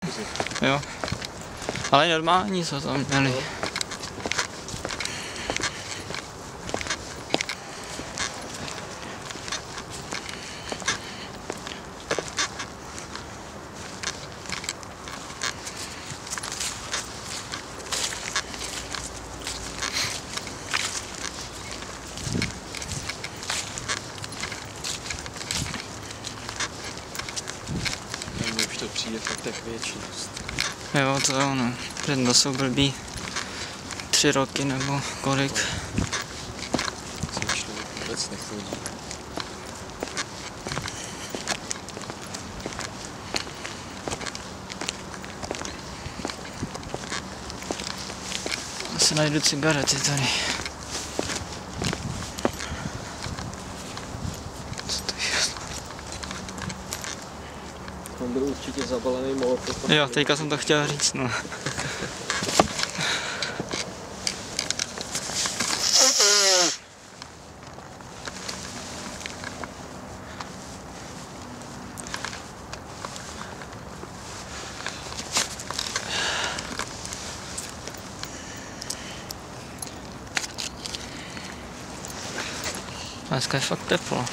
diskuzi. Jo. Ale normální, co tam měli. Mně už to přijde fakt tak věčnost. Jo, to je ono. Předno jsou blbý 3 roky nebo kolik. Jsem člověk vůbec nechodí. Asi najdu cigarety tady. Co to je? On byl určitě zabalený molotov. Jo, teďka jsem to chtěl říct, no. Dneska je fakt teplo.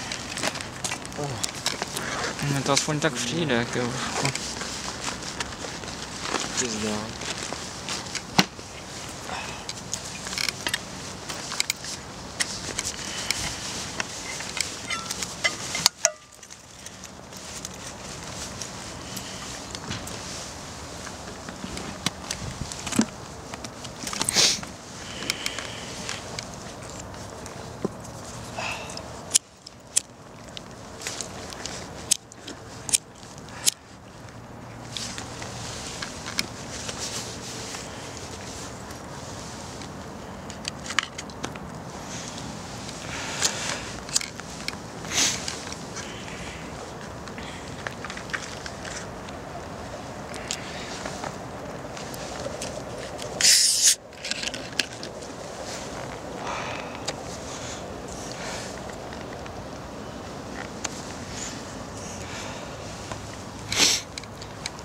Mně to aspoň tak přijde, jak jo. Ti zdá.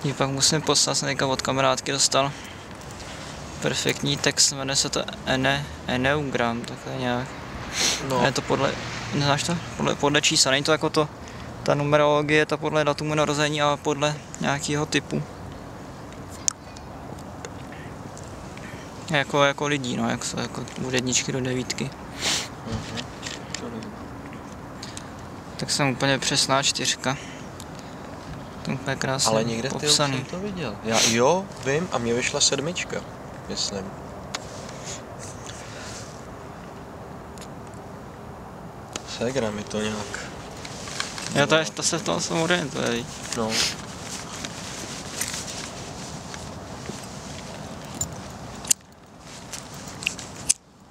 Ji pak musím poslat, jsem od kamarádky dostal perfektní text, jmenuje se to Enneagram, takhle nějak. No. Je to podle, neznáš to? Podle čísla, není to jako to, ta numerologie je to podle datumu narození a podle nějakého typu. Jako lidí, no, jak jsou jako od 1 do 9. Tak jsem úplně přesná 4. To úplně krásně Ale někde ty už popsaný. jsem to viděl. Jo, vím, a mě vyšla 7, myslím. Segra mi to nějak. Jo, to se v tom jsem orientuje, viď? No.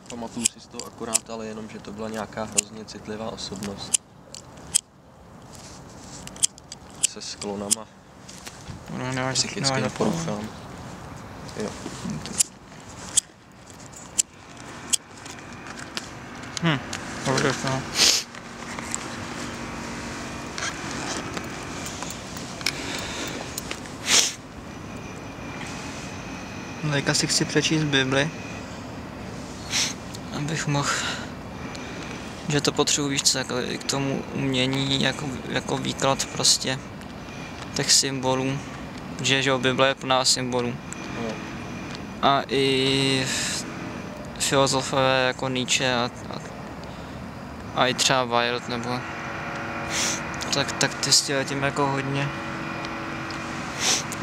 Pamatuju si z toho akorát, ale jenom, že to byla nějaká hrozně citlivá osobnost. Se sklonama. No, nemáš Psychickým poruchám. Jo. Dobře, no. Teďka si chci přečíst Bibli, abych mohl, že to potřebuji, víš co, jako k tomu umění, jako výklad prostě těch symbolů, že jo, Bible je plná symbolů. No. A i filozofové jako Nietzsche a i třeba Wild nebo tak ty s tím jako hodně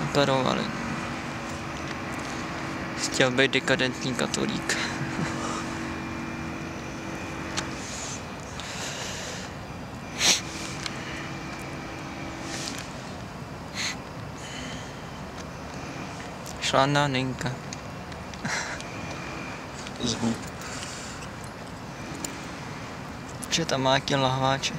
operovali. Chtěl být dekadentní katolík. Šlaná Ninka. Zhub. Že tam má nějaký lahváče.